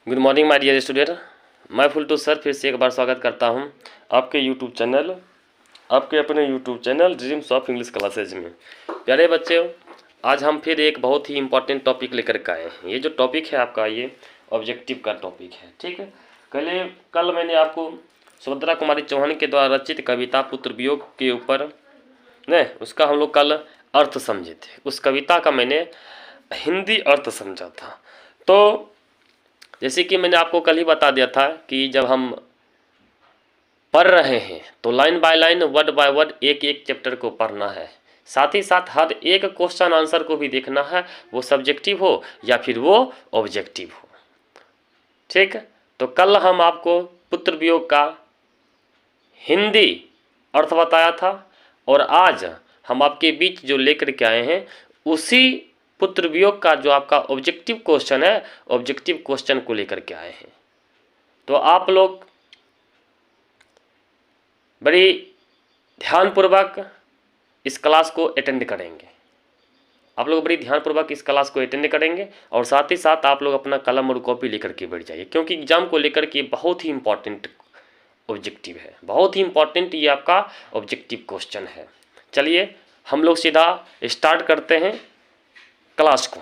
Good morning my dear student. मैं फुलटू sir फिर से एक बार स्वागत करता हूं आपके यूट्यूब चैनल, आपके अपने YouTube channel dreams of English classes में। प्यारे बच्चे, आज हम फिर एक बहुत ही इंपॉर्टेंट टॉपिक लेकर के आए हैं। ये जो टॉपिक है आपका, ये ऑब्जेक्टिव का टॉपिक है, ठीक है। कल मैंने आपको सुभद्रा कुमारी चौहान के द्वारा रचित कविता पुत्र वियोग के ऊपर उसका हम लोग कल अर्थ समझे थे। उस कविता का मैंने हिंदी अर्थ समझा था। तो जैसे कि मैंने आपको कल ही बता दिया था कि जब हम पढ़ रहे हैं तो line by line, word by word, एक एक चैप्टर को पढ़ना है। साथ ही साथ हर एक क्वेश्चन आंसर को भी देखना है, वो सब्जेक्टिव हो या फिर वो ऑब्जेक्टिव हो, ठीक है। तो कल हम आपको पुत्र वियोग का हिंदी अर्थ बताया था और आज हम आपके बीच जो लेकर के आए हैं उसी पुत्र वियोग का जो आपका ऑब्जेक्टिव क्वेश्चन है, ऑब्जेक्टिव क्वेश्चन को लेकर के आए हैं। तो आप लोग बड़ी ध्यानपूर्वक इस क्लास को अटेंड करेंगे। आप लोग बड़ी ध्यानपूर्वक इस क्लास को अटेंड करेंगे और साथ ही साथ आप लोग अपना कलम और कॉपी लेकर के बैठ जाइए, क्योंकि एग्जाम को लेकर के बहुत ही इंपॉर्टेंट ऑब्जेक्टिव है, बहुत ही इंपॉर्टेंट ये आपका ऑब्जेक्टिव क्वेश्चन है। चलिए हम लोग सीधा स्टार्ट करते हैं क्लास को।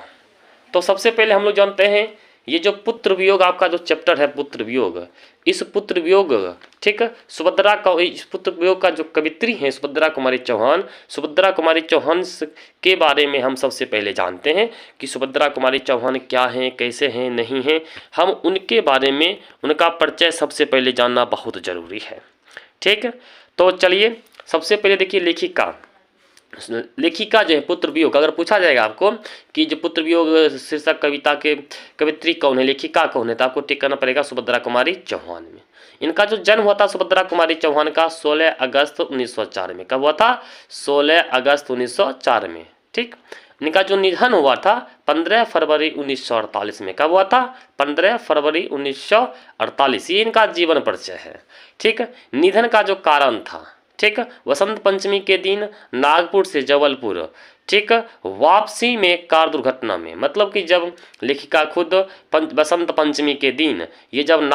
तो सबसे पहले हम लोग जानते हैं ये जो पुत्र वियोग आपका जो चैप्टर है पुत्र वियोग, इस पुत्र वियोग, ठीक है, सुभद्रा का इस पुत्र वियोग का जो कवित्री हैं सुभद्रा कुमारी चौहान, सुभद्रा कुमारी चौहान के बारे में हम सबसे पहले जानते हैं कि सुभद्रा कुमारी चौहान क्या हैं, कैसे हैं, नहीं हैं। हम उनके बारे में, उनका परिचय सबसे पहले जानना बहुत ज़रूरी है, ठीक है। तो चलिए सबसे पहले देखिए लेखिका जो है पुत्र वियोग, अगर पूछा जाएगा आपको कि जो पुत्र वियोग शीर्षक कविता के कवित्री कौन है, लेखिका कौन है, तो आपको टिक करना पड़ेगा सुभद्रा कुमारी चौहान में। इनका जो जन्म हुआ था सुभद्रा कुमारी चौहान का 16 अगस्त 1904 में। कब हुआ था? 16 अगस्त 1904 में, ठीक। इनका जो निधन हुआ था 15 फरवरी 1948 में। कब हुआ था? 15 फरवरी 1948। ये इनका जीवन परिचय है, ठीक। निधन का जो कारण था, ठीक, वसंत पंचमी के दिन नागपुर से जबलपुर, ठीक, वापसी में कार दुर्घटना में। मतलब कि जब लेखिका खुद वसंत पंचमी के दिन ये जब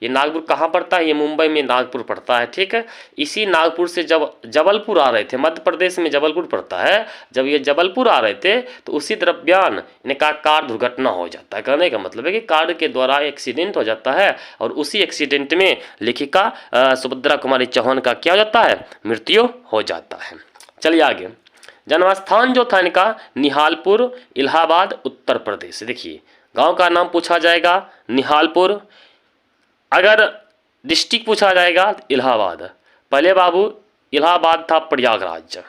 ये नागपुर कहाँ पड़ता है? ये मुंबई में नागपुर पड़ता है, ठीक है। इसी नागपुर से जब जबलपुर आ रहे थे, मध्य प्रदेश में जबलपुर पड़ता है, जब ये जबलपुर आ रहे थे तो उसी दरमियान इनका कार दुर्घटना हो जाता है। कहने का मतलब है कि कार के द्वारा एक्सीडेंट हो जाता है और उसी एक्सीडेंट में लेखिका सुभद्रा कुमारी चौहान का क्या हो जाता है? मृत्यु हो जाता है। चलिए आगे। जन्मस्थान जो था इनका निहालपुर, इलाहाबाद, उत्तर प्रदेश। देखिए गांव का नाम पूछा जाएगा निहालपुर, अगर डिस्ट्रिक्ट पूछा जाएगा इलाहाबाद। पहले बाबू इलाहाबाद था प्रयागराज।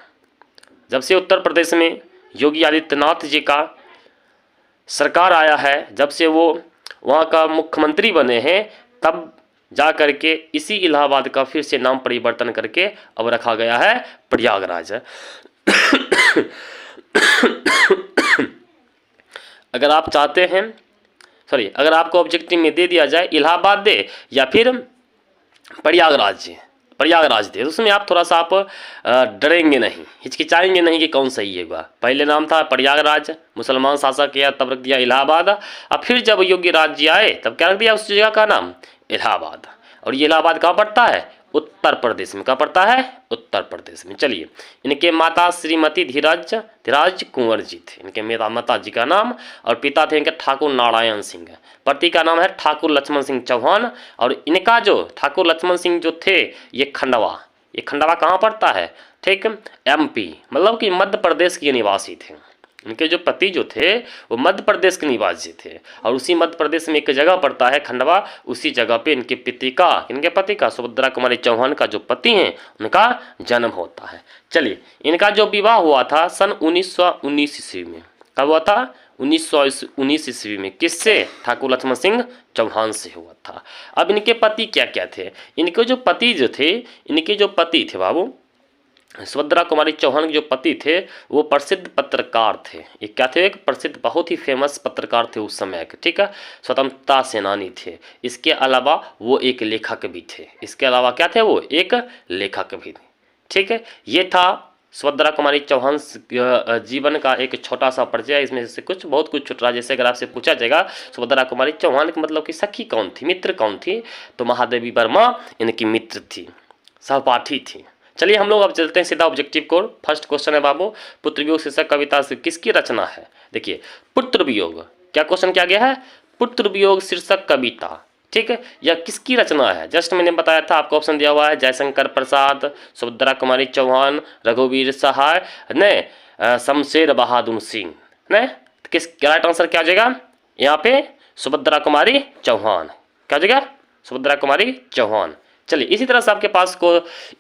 जब से उत्तर प्रदेश में योगी आदित्यनाथ जी का सरकार आया है, जब से वो वहाँ का मुख्यमंत्री बने हैं, तब जा करके इसी इलाहाबाद का फिर से नाम परिवर्तन करके अब रखा गया है प्रयागराज। अगर आप चाहते हैं, अगर आपको ऑब्जेक्टिव में दे दिया जाए इलाहाबाद दे या फिर प्रयागराज दे, तो उसमें आप थोड़ा सा आप डरेंगे नहीं, हिचकिचाएंगे नहीं कि कौन सही है। पहले नाम था प्रयागराज, मुसलमान शासक किया, तब रख दिया इलाहाबाद। अब फिर जब योगी राज जी आए तब क्या रख दिया उस जगह का नाम? इलाहाबाद। और ये इलाहाबाद कहाँ पड़ता है? उत्तर प्रदेश में। कहाँ पड़ता है? उत्तर प्रदेश में। चलिए, इनके माता श्रीमती धीराज कुंवर जी थे, इनके माता जी का नाम, और पिता थे इनके ठाकुर नारायण सिंह। पति का नाम है ठाकुर लक्ष्मण सिंह चौहान। और इनका जो ठाकुर लक्ष्मण सिंह जो थे, ये खंडवा कहाँ पड़ता है? ठीक, MP, मतलब कि मध्य प्रदेश के निवासी थे। इनके जो पति जो थे वो मध्य प्रदेश के निवासी थे और उसी मध्य प्रदेश में एक जगह पड़ता है खंडवा, उसी जगह पे इनके पति का सुभद्रा कुमारी चौहान का जो पति हैं उनका जन्म होता है। चलिए, इनका जो विवाह हुआ था सन 1919 ईस्वी में। कब हुआ था? 1919 ईस्वी में। किससे? ठाकुर लक्ष्मण सिंह चौहान से हुआ था। अब इनके पति क्या क्या थे? इनके जो पति थे बाबू, सुभद्रा कुमारी चौहान के जो पति थे वो प्रसिद्ध पत्रकार थे। ये क्या थे? एक प्रसिद्ध, बहुत ही फेमस पत्रकार थे उस समय के, ठीक है, स्वतंत्रता सेनानी थे। इसके अलावा वो एक लेखक भी थे। इसके अलावा क्या थे? वो एक लेखक भी थे, ठीक है। ये था सुभद्रा कुमारी चौहान जीवन का एक छोटा सा परिचय, इसमें से कुछ बहुत कुछ छूट रहा है। जैसे अगर आपसे पूछा जाएगा सुभद्रा कुमारी चौहान के मतलब कि सखी कौन थी, मित्र कौन थी, तो महादेवी वर्मा इनकी मित्र थी, सहपाठी थी। चलिए हम लोग अब चलते हैं सीधा ऑब्जेक्टिव कोड। फर्स्ट क्वेश्चन है बाबू, पुत्र वियोग शीर्षक कविता से किसकी रचना है। देखिए पुत्र वियोग, क्या क्वेश्चन क्या गया है, पुत्र वियोग शीर्षक कविता, ठीक है, यह किसकी रचना है। जस्ट मैंने बताया था, आपको ऑप्शन दिया हुआ है जयशंकर प्रसाद, सुभद्रा कुमारी चौहान, रघुवीर सहाय ने शमशेर बहादुर सिंह ने। किस राइट आंसर क्या हो जाएगा यहाँ पे, सुभद्रा कुमारी चौहान। क्या हो जाएगा, सुभद्रा कुमारी चौहान। चलिए इसी तरह से आपके पास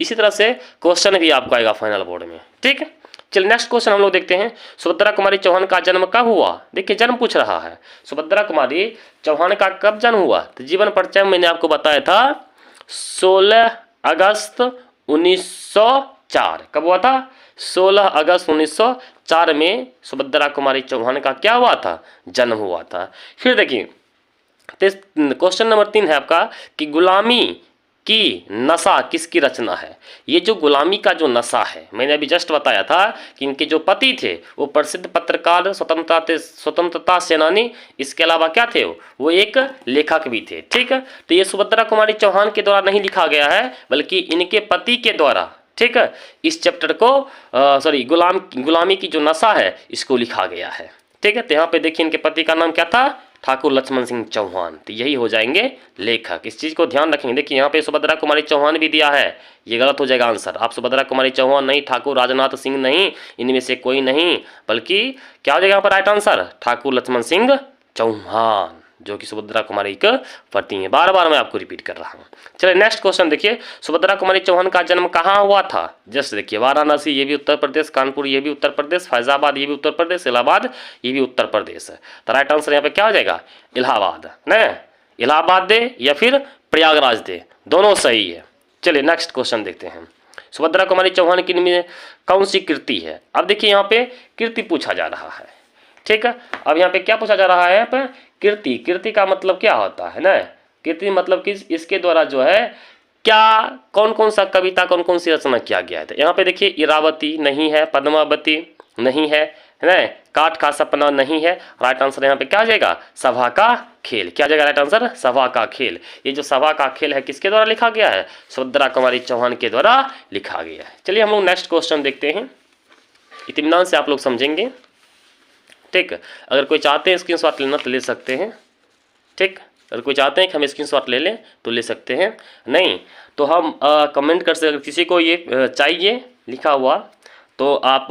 इसी तरह से क्वेश्चन भी आपको आएगा फाइनल बोर्ड में, ठीक है। चलिए नेक्स्ट क्वेश्चन हम लोग देखते हैं, सुभद्रा कुमारी चौहान का जन्म कब हुआ। देखिए जन्म पूछ रहा है, सुभद्रा कुमारी चौहान का कब जन्म हुआ। तो जीवन परिचय मैंने आपको बताया था 16 अगस्त 1904। कब हुआ था, 16 अगस्त 1904 में सुभद्रा कुमारी चौहान का क्या हुआ था, जन्म हुआ था। फिर देखिए क्वेश्चन नंबर 3 है आपका कि गुलामी की नशा किसकी रचना है। ये जो गुलामी का जो नशा है, मैंने अभी जस्ट बताया था कि इनके जो पति थे वो प्रसिद्ध पत्रकार, स्वतंत्रता सेनानी, इसके अलावा क्या थे, वो एक लेखक भी थे, ठीक है। तो ये सुभद्रा कुमारी चौहान के द्वारा नहीं लिखा गया है, बल्कि इनके पति के द्वारा, ठीक है, इस चैप्टर को गुलामी की जो नशा है इसको लिखा गया है, ठीक है। तो यहाँ पे देखिए इनके पति का नाम क्या था, ठाकुर लक्ष्मण सिंह चौहान। तो यही हो जाएंगे लेखक, इस चीज़ को ध्यान रखेंगे। देखिए यहाँ पे सुभद्रा कुमारी चौहान भी दिया है, ये गलत हो जाएगा आंसर। आप सुभद्रा कुमारी चौहान नहीं, ठाकुर राजनाथ सिंह नहीं, इनमें से कोई नहीं, बल्कि क्या हो जाएगा यहाँ पर राइट आंसर, ठाकुर लक्ष्मण सिंह चौहान, जो कि सुभद्रा कुमारी का पति है। बार बार मैं आपको रिपीट कर रहा हूँ। चलिए नेक्स्ट क्वेश्चन देखिए, सुभद्रा कुमारी चौहान का जन्म कहाँ हुआ था। जस्ट देखिए वाराणसी ये भी उत्तर प्रदेश, कानपुर ये भी उत्तर प्रदेश, फैजाबाद ये भी उत्तर प्रदेश, इलाहाबाद ये भी उत्तर प्रदेश है। तो राइट आंसर यहाँ पे क्या हो जाएगा, इलाहाबाद न, इलाहाबाद दे या फिर प्रयागराज दे, दोनों सही है। चलिए नेक्स्ट क्वेश्चन देखते हैं, सुभद्रा कुमारी चौहान की में कौन सी कृति है। अब देखिए यहाँ पे कृति पूछा जा रहा है, ठीक है। अब यहाँ पे क्या पूछा जा रहा है, यहाँ पे कीर्ति, कीर्ति का मतलब क्या होता है ना, कीर्ति मतलब कि इसके द्वारा जो है क्या कौन कौन सा कविता, कौन कौन सी रचना किया गया है। तो यहाँ पे देखिए इरावती नहीं है, पद्मावती नहीं है ना, काठ का सपना नहीं है। राइट आंसर यहाँ पे क्या आ जाएगा, सभा का खेल। क्या आ जाएगा राइट आंसर, सभा का खेल। ये जो सभा का खेल है किसके द्वारा लिखा गया है, सुभद्रा कुमारी चौहान के द्वारा लिखा गया है। चलिए हम लोग नेक्स्ट क्वेश्चन देखते हैं, इत्मीनान से आप लोग समझेंगे, ठीक। अगर कोई चाहते हैं स्क्रीनशॉट लेना तो ले सकते हैं, ठीक। अगर कोई चाहते हैं कि हम स्क्रीनशॉट ले लें तो ले सकते हैं, नहीं तो हम कमेंट कर सकते। अगर किसी को ये चाहिए लिखा हुआ तो आप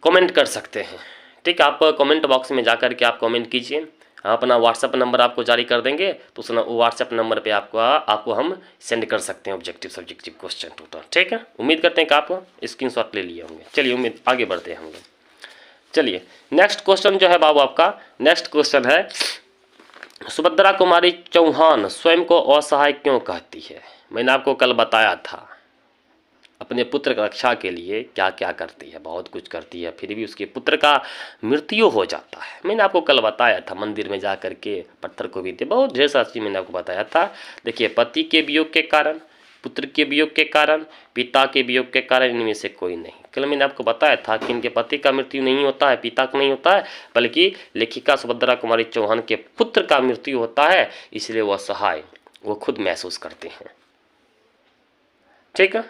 कमेंट कर सकते हैं, ठीक। आप कमेंट बॉक्स में जाकर के आप कमेंट कीजिए, अपना व्हाट्सएप नंबर आपको जारी कर देंगे, तो उस व्हाट्सएप नंबर पे आपको हम सेंड कर सकते हैं ऑब्जेक्टिव सब्जेक्टिव क्वेश्चन टोटल, ठीक है। उम्मीद करते हैं कि आप स्क्रीनशॉट ले लिए होंगे। चलिए उम्मीद आगे बढ़ते हैं हम लोग। चलिए नेक्स्ट क्वेश्चन जो है बाबू आपका, नेक्स्ट क्वेश्चन है, सुभद्रा कुमारी चौहान स्वयं को असहाय क्यों कहती है। मैंने आपको कल बताया था अपने पुत्र की रक्षा के लिए क्या क्या करती है, बहुत कुछ करती है, फिर भी उसके पुत्र का मृत्यु हो जाता है। मैंने आपको कल बताया था, मंदिर में जा कर के पत्थर को बीते, बहुत ढेर सारी चीज़ मैंने आपको बताया था। देखिए पति के वियोग के कारण, पुत्र के वियोग के कारण, पिता के वियोग के कारण, इनमें से कोई नहीं। कल मैंने आपको बताया था कि इनके पति का मृत्यु नहीं होता है, पिता का नहीं होता है, बल्कि लेखिका सुभद्रा कुमारी चौहान के पुत्र का मृत्यु होता है, इसलिए वह असहाय वो खुद महसूस करते हैं, ठीक है।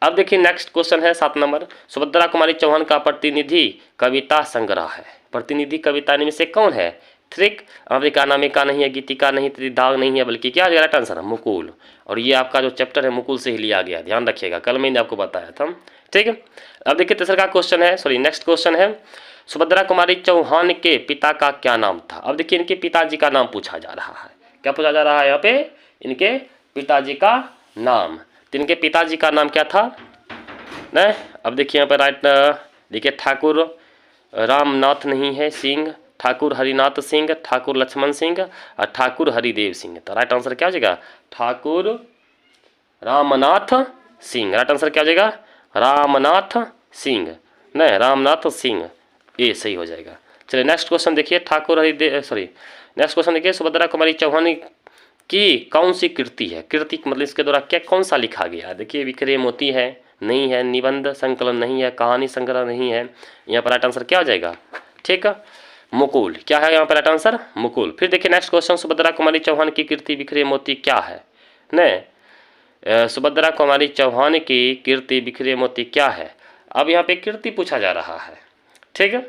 अब देखिए नेक्स्ट क्वेश्चन है 7 नंबर, सुभद्रा कुमारी चौहान का प्रतिनिधि कविता संग्रह है। प्रतिनिधि कविता इनमें से कौन है, त्रिक, अमेरिका नामिका नहीं है, गीतिका नहीं, त्रिदाग नहीं है, बल्कि क्या राइट आंसर है, मुकुल। और ये आपका जो चैप्टर है मुकुल से ही लिया गया, ध्यान रखिएगा, कल मैंने आपको बताया था, ठीक है। अब देखिए तीसरा का क्वेश्चन है, सॉरी नेक्स्ट क्वेश्चन है, सुभद्रा कुमारी चौहान के पिता का क्या नाम था। अब देखिए इनके पिताजी का नाम पूछा जा रहा है, क्या पूछा जा रहा है यहाँ पे, इनके पिताजी का नाम। तो इनके पिताजी का नाम क्या था न। अब देखिए यहाँ पर राइट, देखिए ठाकुर रामनाथ नहीं है सिंह, ठाकुर हरिनाथ सिंह, ठाकुर लक्ष्मण सिंह और ठाकुर हरिदेव सिंह। तो राइट आंसर क्या हो जाएगा, ठाकुर रामनाथ सिंह। राइट आंसर क्या हो जाएगा, रामनाथ सिंह, नहीं रामनाथ सिंह, ये सही हो जाएगा। चलिए नेक्स्ट क्वेश्चन देखिए, Thakur Haridev sorry next question देखिए, सुभद्रा कुमारी चौहान की कौन सी कृति है। कृति मतलब इसके द्वारा क्या कौन सा लिखा गया है। देखिए विक्रय मोती है, नहीं है, निबंध संकलन नहीं है, कहानी संग्रह नहीं है। यहाँ पर राइट आंसर क्या हो जाएगा? ठीक है, मुकुल। क्या है यहाँ पर राइट आंसर? मुकुल। फिर देखिए नेक्स्ट क्वेश्चन, सुभद्रा कुमारी चौहान की कीर्ति बिखरे मोती क्या है? नहीं, सुभद्रा कुमारी चौहान की कीर्ति बिखरे मोती क्या है? अब यहाँ पे कीर्ति पूछा जा रहा है, ठीक है,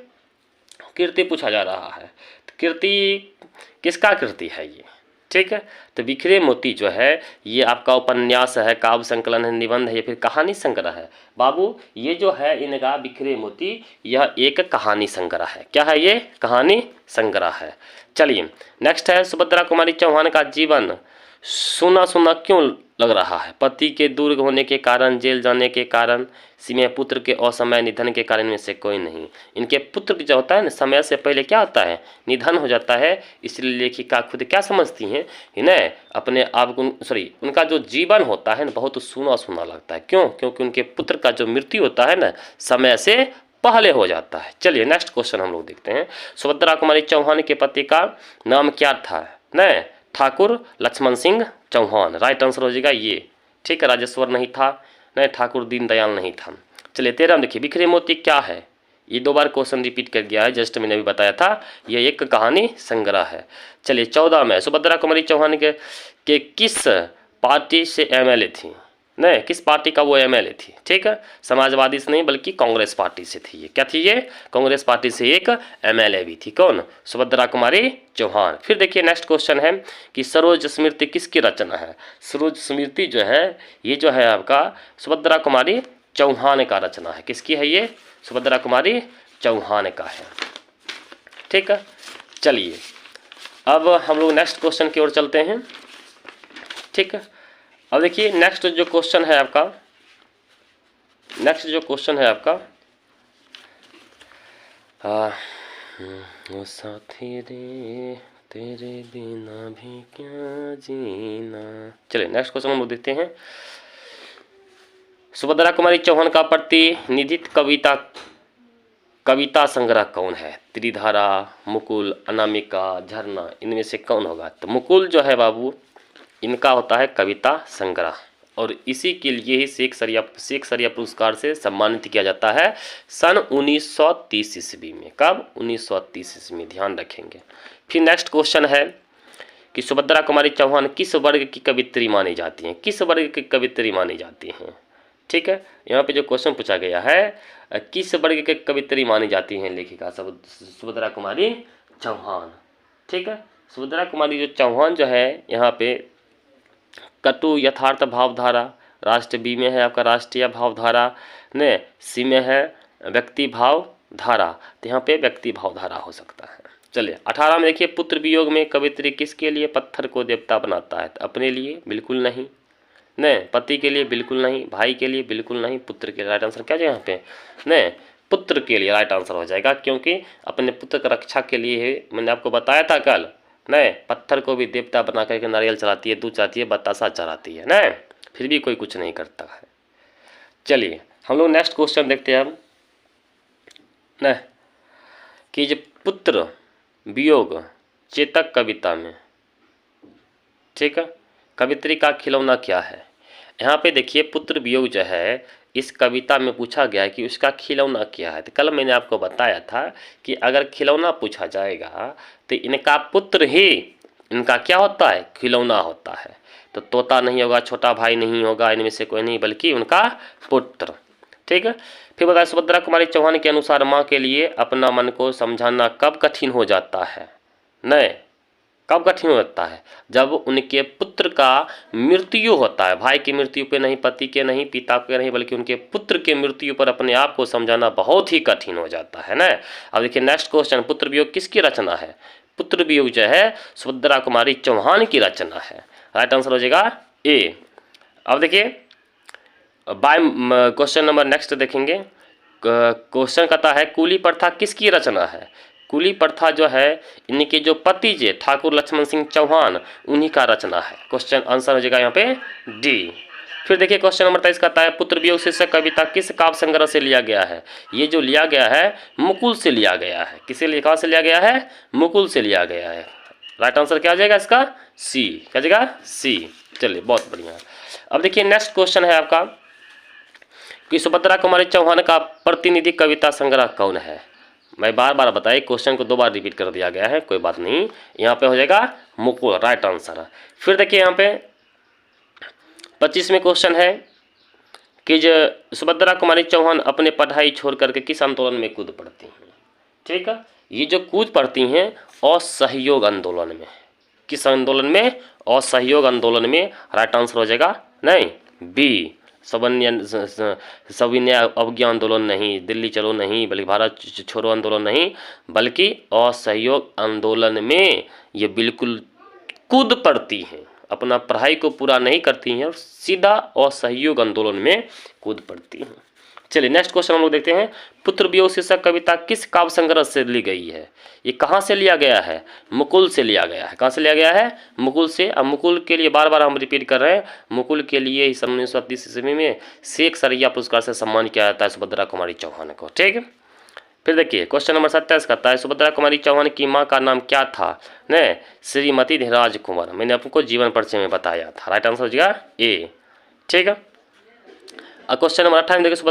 कीर्ति पूछा जा रहा है। तो कीर्ति किसका कीर्ति है ये? ठीक है, तो बिखरे मोती जो है ये आपका उपन्यास है, काव्य संकलन है, निबंध है या फिर कहानी संग्रह है? बाबू ये जो है इनका बिखरे मोती यह एक कहानी संग्रह है। क्या है ये? कहानी संग्रह है। चलिए नेक्स्ट है, सुभद्रा कुमारी चौहान का जीवन सुना सुना क्यों लग रहा है? पति के दूर होने के कारण, जेल जाने के कारण, सीमे पुत्र के असमय निधन के कारण में से कोई नहीं। इनके पुत्र जो होता है ना, समय से पहले क्या होता है? निधन हो जाता है। इसलिए लेखिका खुद क्या समझती हैं न, अपने आप को सॉरी उनका जो जीवन होता है ना बहुत सुना सुना लगता है। क्यों? क्योंकि उनके पुत्र का जो मृत्यु होता है ना समय से पहले हो जाता है। चलिए नेक्स्ट क्वेश्चन हम लोग देखते हैं। सुभद्रा कुमारी चौहान के पति का नाम क्या था? न ठाकुर लक्ष्मण सिंह चौहान। राइट आंसर हो जाएगा ये। ठीक है, राजेश्वर नहीं था, नहीं ठाकुर दीनदयाल नहीं था। चलिए 13 देखिए, बिखरे मोती क्या है? ये 2 बार क्वेश्चन रिपीट कर गया है, जस्ट मैंने अभी बताया था, ये एक कहानी संग्रह है। चलिए 14 में, सुभद्रा कुमारी चौहान के किस पार्टी से एमएलए थी? नहीं, किस पार्टी का वो एमएलए थी? ठीक है, समाजवादी से नहीं बल्कि कांग्रेस पार्टी से थी ये। क्या थी ये? कांग्रेस पार्टी से एक एमएलए भी थी। कौन? सुभद्रा कुमारी चौहान। फिर देखिए नेक्स्ट क्वेश्चन है कि सरोज स्मृति किसकी रचना है? सरोज स्मृति जो है ये जो है आपका सुभद्रा कुमारी चौहान का रचना है। किसकी है ये? सुभद्रा कुमारी चौहान का है। ठीक है, चलिए अब हम लोग नेक्स्ट क्वेश्चन की ओर चलते हैं। ठीक है, अब देखिए नेक्स्ट जो क्वेश्चन है आपका, वो साथी रे तेरे बिना भी क्या जीना। चलिए नेक्स्ट क्वेश्चन हम लोग देखते हैं। सुभद्रा कुमारी चौहान का प्रतिनिधित्व कविता संग्रह कौन है? त्रिधारा, मुकुल, अनामिका, झरना, इनमें से कौन होगा? तो मुकुल जो है बाबू इनका होता है कविता संग्रह, और इसी के लिए ही शेख सरिया पुरस्कार से सम्मानित किया जाता है सन 1930 ईस्वी में। कब? 1930 ईस्वी में, ध्यान रखेंगे। फिर नेक्स्ट क्वेश्चन है कि सुभद्रा कुमारी चौहान किस वर्ग की कवित्री मानी जाती हैं? किस वर्ग की कवित्री मानी जाती हैं? ठीक है, यहाँ पे जो क्वेश्चन पूछा गया है किस वर्ग के कवित्री मानी जाती हैं लेखिका सुभद्रा कुमारी चौहान। ठीक है, सुभद्रा कुमारी जो चौहान जो है यहाँ पे कटु यथार्थ भावधारा, राष्ट्र बी में है आपका राष्ट्रीय भावधारा, ने सी में है व्यक्ति भावधारा, तो यहाँ पे व्यक्ति भावधारा हो सकता है। चलिए 18 में देखिए, पुत्र वियोग में कवित्री किसके लिए पत्थर को देवता बनाता है? तो अपने लिए बिल्कुल नहीं, नहीं पति के लिए बिल्कुल नहीं, भाई के लिए बिल्कुल नहीं, पुत्र के लिए। राइट आंसर क्या है यहाँ पे? नहीं, पुत्र के लिए राइट आंसर हो जाएगा, क्योंकि अपने पुत्र की रक्षा के लिए मैंने आपको बताया था कल, नहीं पत्थर को भी देवता बना करके नारियल चढ़ाती है, दूध चढ़ाती है, बतासा चढ़ाती है, नहीं फिर भी कोई कुछ नहीं करता है। चलिए हम लोग नेक्स्ट क्वेश्चन देखते हैं हम, नहीं कि जो पुत्र वियोग चेतक कविता में, ठीक है, कवित्री का खिलौना क्या है? यहाँ पे देखिए पुत्र वियोग जो है इस कविता में पूछा गया है कि उसका खिलौना क्या है। तो कल मैंने आपको बताया था कि अगर खिलौना पूछा जाएगा तो इनका पुत्र ही इनका क्या होता है? खिलौना होता है। तो तोता नहीं होगा, छोटा भाई नहीं होगा, इनमें से कोई नहीं बल्कि उनका पुत्र। ठीक है, फिर बताया सुभद्रा कुमारी चौहान के अनुसार माँ के लिए अपना मन को समझाना कब कठिन हो जाता है? नहीं, कब कठिन होता है? जब उनके पुत्र का मृत्यु होता है। भाई की मृत्यु पे नहीं, पति के नहीं, पिता के नहीं, बल्कि उनके पुत्र के मृत्यु पर अपने आप को समझाना बहुत ही कठिन हो जाता है ना। अब देखिए नेक्स्ट क्वेश्चन, पुत्र वियोग किसकी रचना है? पुत्र वियोग जो है सुभद्रा कुमारी चौहान की रचना है। राइट आंसर हो जाएगा ए। अब देखिए बाय क्वेश्चन नंबर नेक्स्ट देखेंगे। क्वेश्चन कहता है कूली प्रथा किसकी रचना है? कुली प्रथा जो है इनके जो पति जे ठाकुर लक्ष्मण सिंह चौहान उन्हीं का रचना है। क्वेश्चन आंसर हो जाएगा यहाँ पे डी। फिर देखिए क्वेश्चन नंबर 23 कहता है पुत्र वियोग शीर्षक कविता किस काव्य संग्रह से लिया गया है? ये जो लिया गया है मुकुल से लिया गया है। किसे लिए, कहाँ से लिया गया है? मुकुल से लिया गया है। राइट आंसर क्या हो जाएगा इसका? सी। क्या जाएगा? सी। चलिए बहुत बढ़िया। अब देखिए नेक्स्ट क्वेश्चन है आपका कि सुभद्रा कुमारी चौहान का प्रतिनिधि कविता संग्रह कौन है। मैं बार बार बताई, क्वेश्चन को 2 बार रिपीट कर दिया गया है, कोई बात नहीं, यहाँ पे हो जाएगा मुकुल, राइट आंसर। फिर देखिए यहाँ पे 25वें क्वेश्चन है कि जो सुभद्रा कुमारी चौहान अपने पढ़ाई छोड़ करके किस आंदोलन में कूद पड़ती हैं। ठीक है, ये जो कूद पड़ती हैं असहयोग आंदोलन में। किस आंदोलन में? असहयोग आंदोलन में। राइट आंसर हो जाएगा नहीं, बी, सविनय अवज्ञा आंदोलन नहीं, दिल्ली चलो नहीं, बल्कि भारत छोड़ो आंदोलन नहीं, बल्कि असहयोग आंदोलन में ये बिल्कुल कूद पड़ती हैं, अपना पढ़ाई को पूरा नहीं करती हैं और सीधा असहयोग आंदोलन में कूद पड़ती हैं। चलिए नेक्स्ट क्वेश्चन हम लोग देखते हैं। पुत्र वियोग शीर्षक कविता किस काव्य संग्रह से ली गई है। ये कहाँ से लिया गया है? मुकुल से लिया गया है। कहाँ से लिया गया है? मुकुल से। अब मुकुल के लिए बार बार हम रिपीट कर रहे हैं, मुकुल के लिए 1930 ईस्वी में शेख सरिया पुरस्कार से सम्मान किया जाता है सुभद्रा कुमारी चौहान को। ठीक है, फिर देखिए क्वेश्चन नंबर 27 कहता है सुभद्रा कुमारी चौहान की माँ का नाम क्या था? ने श्रीमती धीराज कुमार। मैंने आपको जीवन परिचय में बताया था। राइट आंसर हो जाएगा ए। ठीक है, क्वेश्चन नंबर 28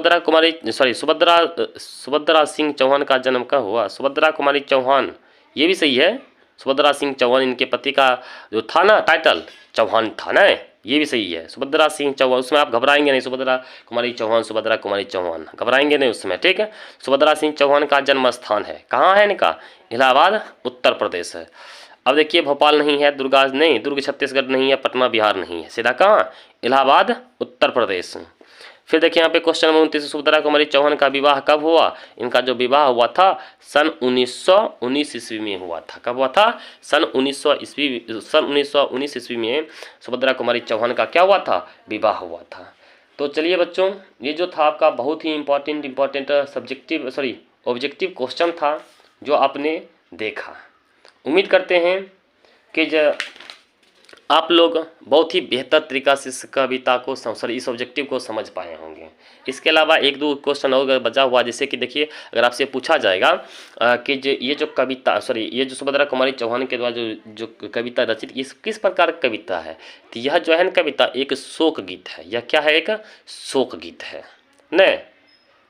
देखिए सुभद्रा सिंह चौहान का जन्म कब हुआ? सुभद्रा कुमारी चौहान, ये भी सही है, सुभद्रा सिंह चौहान इनके पति का जो था ना टाइटल चौहान था ना, ये भी सही है, सुभद्रा सिंह चौहान। उसमें आप घबराएंगे नहीं, सुभद्रा कुमारी चौहान घबराएंगे नहीं उसमें। ठीक है, सुभद्रा सिंह चौहान का जन्म स्थान है, कहाँ है इनका? इलाहाबाद उत्तर प्रदेश है। अब देखिए भोपाल नहीं है, दुर्ग छत्तीसगढ़ नहीं है, पटना बिहार नहीं है, सीधा कहाँ? इलाहाबाद उत्तर प्रदेश। फिर देखिए यहाँ पे क्वेश्चन नंबर 29 सुभद्रा कुमारी चौहान का विवाह कब हुआ? इनका जो विवाह हुआ था सन 1919 ईस्वी में हुआ था। कब हुआ था? सन 1919 ईस्वी में सुभद्रा कुमारी चौहान का क्या हुआ था? विवाह हुआ था। तो चलिए बच्चों, ये जो था आपका बहुत ही इम्पोर्टेंट ऑब्जेक्टिव क्वेश्चन था जो आपने देखा। उम्मीद करते हैं कि आप लोग बहुत ही बेहतर तरीक़ा से इस कविता को इस ऑब्जेक्टिव को समझ पाए होंगे। इसके अलावा 1-2 क्वेश्चन और बचा हुआ, जैसे कि देखिए अगर आपसे पूछा जाएगा कि ये जो सुभद्रा कुमारी चौहान के द्वारा जो कविता रचित किस प्रकार की कविता है, तो यह जो है ना कविता एक शोक गीत है। यह क्या है? एक शोक गीत है न।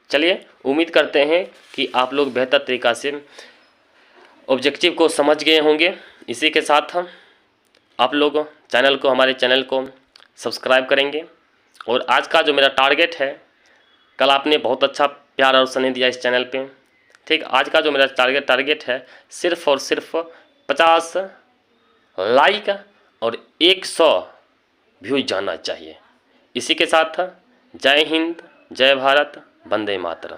चलिए उम्मीद करते हैं कि आप लोग बेहतर तरीक़ा से ऑब्जेक्टिव को समझ गए होंगे। इसी के साथ आप लोग हमारे चैनल को सब्सक्राइब करेंगे। और आज का जो मेरा टारगेट है, कल आपने बहुत अच्छा प्यार और स्नेह दिया इस चैनल पे। ठीक, आज का जो मेरा टारगेट है सिर्फ और सिर्फ 50 लाइक और 100 व्यूज जाना चाहिए। इसी के साथ जय हिंद, जय भारत, वंदे मातरम।